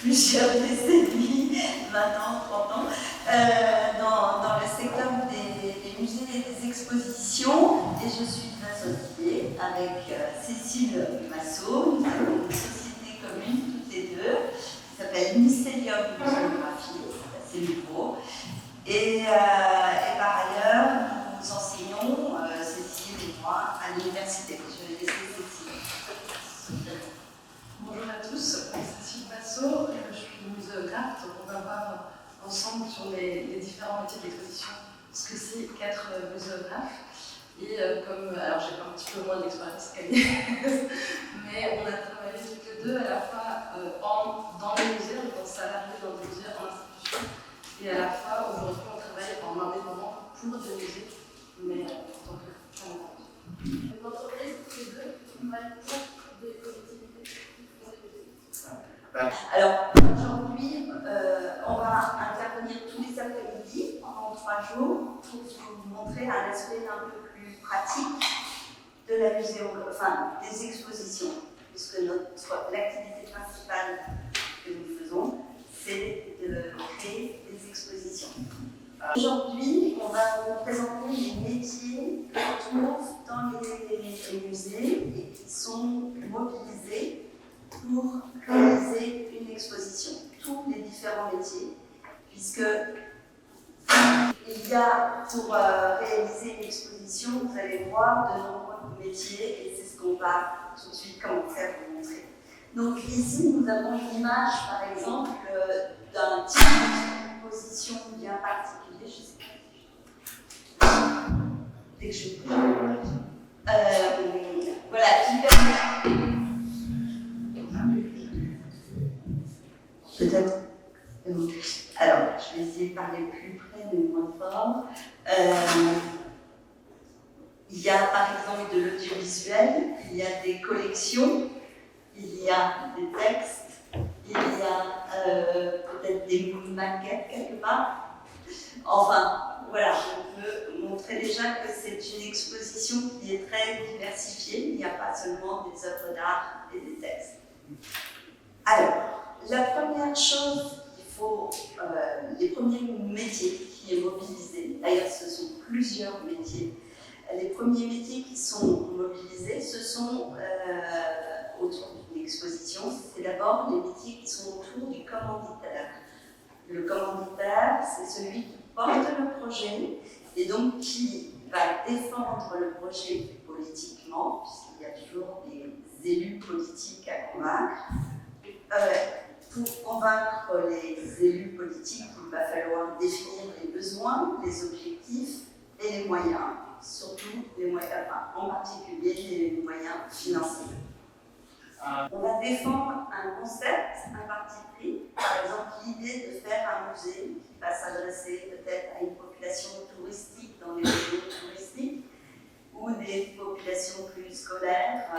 plusieurs décennies, 20 ans, 30 ans, dans le secteur des musées et des expositions. Et je suis associée avec Cécile Massot. Nous avons une société commune, toutes les deux, qui s'appelle Mycelium Muséographie, c'est assez nouveau. Et par ailleurs, nous enseignons, Cécile et moi, à l'université. Je vais laisser Cécile. Bonjour à tous, Cécile Massot, je suis muséographe, donc on va voir ensemble sur les différents métiers d'exposition ce que c'est qu'être muséographe. Et alors j'ai un petit peu moins d'expérience qu'Agnès, mais on a travaillé toutes les deux à la fois dans les musées, en tant que salariés dans des musées en institution, et à la fois aujourd'hui on travaille en indépendant pour des musées, mais en tant que indépendant. L'entreprise, toutes les deux, on va être pour des collectivités. Alors, aujourd'hui, on va intervenir tous les après-midi pendant 3 jours pour vous montrer un aspect un peu plus pratique de la des expositions, puisque l'activité principale que nous faisons, c'est de créer des expositions. Aujourd'hui, on va vous présenter les métiers qu'on trouve dans les musées et qui sont mobilisés pour réaliser une exposition, tous les différents métiers, puisque il y a pour réaliser une exposition, vous allez voir de nombreux métiers et c'est ce qu'on va tout de suite commencer à vous montrer. Donc ici, nous avons une image, par exemple, d'un type d'exposition bien particulier. Je sais pas. Dès que je voilà, qui permet. Peut-être. Alors, je vais essayer de parler plus près mais moins fort. Il y a par exemple de l'audiovisuel, il y a des collections, il y a des textes, il y a peut-être des maquettes quelque part. Enfin, voilà, on peut montrer déjà que c'est une exposition qui est très diversifiée. Il n'y a pas seulement des œuvres d'art et des textes. Alors, la première chose qu'il faut, les premiers métiers qui est mobilisé, d'ailleurs ce sont plusieurs métiers, les premiers métiers qui sont mobilisés, ce sont autour d'une exposition, c'est d'abord les métiers qui sont autour du commanditaire. Le commanditaire, c'est celui qui porte le projet et donc qui va défendre le projet politiquement, puisqu'il y a toujours des élus politiques à convaincre. Pour convaincre les élus politiques, il va falloir définir les besoins, les objectifs et les moyens, surtout les moyens, en particulier les moyens financiers. On va défendre un concept, un parti pris, par exemple l'idée de faire un musée qui va s'adresser peut-être à une population touristique dans les régions touristiques ou des populations plus scolaires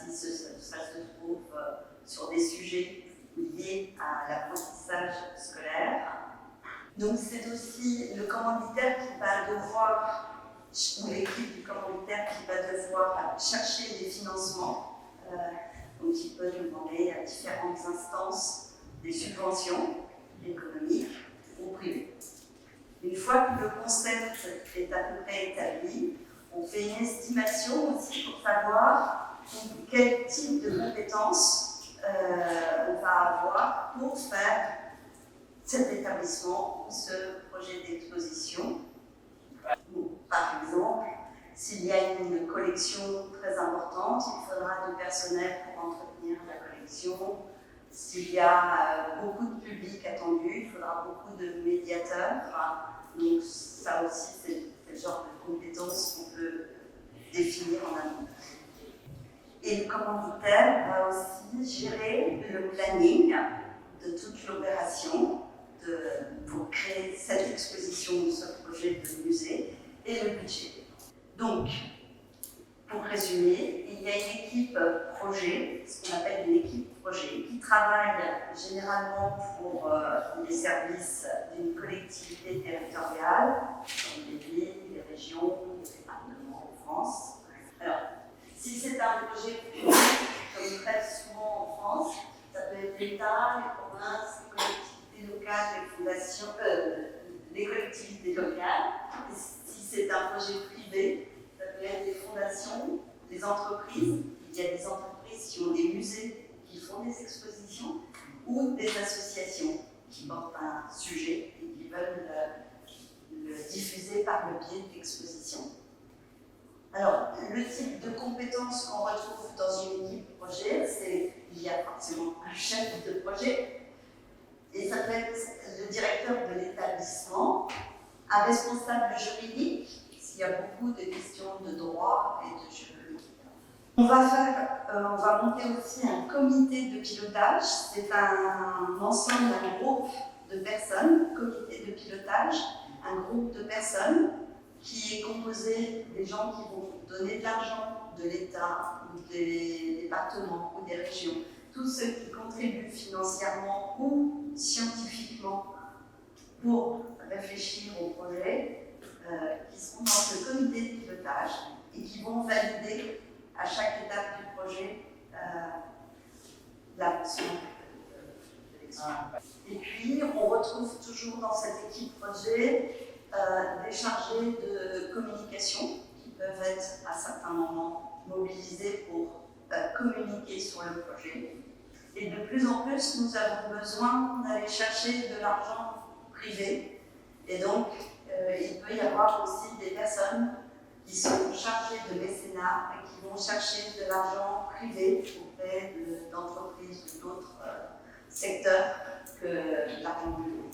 si ça se trouve sur des sujets liés à l'apprentissage scolaire. Donc c'est aussi le commanditaire qui va devoir, ou l'équipe du commanditaire qui va devoir chercher des financements. Donc il peut demander à différentes instances des subventions économiques ou privées. Une fois que le concept est à peu près établi, on fait une estimation aussi pour savoir quel type de compétences on va avoir pour faire cet établissement, ce projet d'exposition. Par exemple, s'il y a une collection très importante, il faudra du personnel pour entretenir la collection. S'il y a beaucoup de public attendu, il faudra beaucoup de médiateurs. Donc ça aussi, c'est le genre de compétences qu'on peut définir en amont. Et le commanditaire va aussi gérer le planning de toute l'opération pour créer cette exposition, ce projet de musée et le budget. Donc, pour résumer, il y a une équipe projet, ce qu'on appelle une équipe projet, qui travaille généralement pour les services d'une collectivité territoriale, comme les villes, les régions, les départements en France. Alors, si c'est un projet public, comme très souvent en France, ça l'État, les provinces, les collectivités locales, les fondations, les collectivités locales. Et si c'est un projet privé, ça peut être des fondations, des entreprises. Il y a des entreprises qui ont des musées qui font des expositions ou des associations qui portent un sujet et qui veulent le diffuser par le biais d'expositions. Alors, le type de compétences qu'on retrouve dans une équipe projet, c'est qu'il y a forcément un chef de projet, et ça peut être le directeur de l'établissement, un responsable juridique, s'il y a beaucoup de questions de droit et de juridique. On va monter aussi un comité de pilotage, c'est un ensemble, un groupe de personnes, comité de pilotage, un groupe de personnes qui est composé des gens qui vont donner de l'argent de l'État, ou des départements ou des régions, tous ceux qui contribuent financièrement ou scientifiquement pour réfléchir au projet, qui seront dans ce comité de pilotage et qui vont valider à chaque étape du projet l'action de l'expérience. Et puis, on retrouve toujours dans cette équipe projet des chargés de communication qui peuvent être à certains moments mobilisés pour communiquer sur le projet. Et de plus en plus, nous avons besoin d'aller chercher de l'argent privé. Et donc, il peut y avoir aussi des personnes qui sont chargées de mécénat et qui vont chercher de l'argent privé auprès d'entreprises ou d'autres secteurs que l'argent public.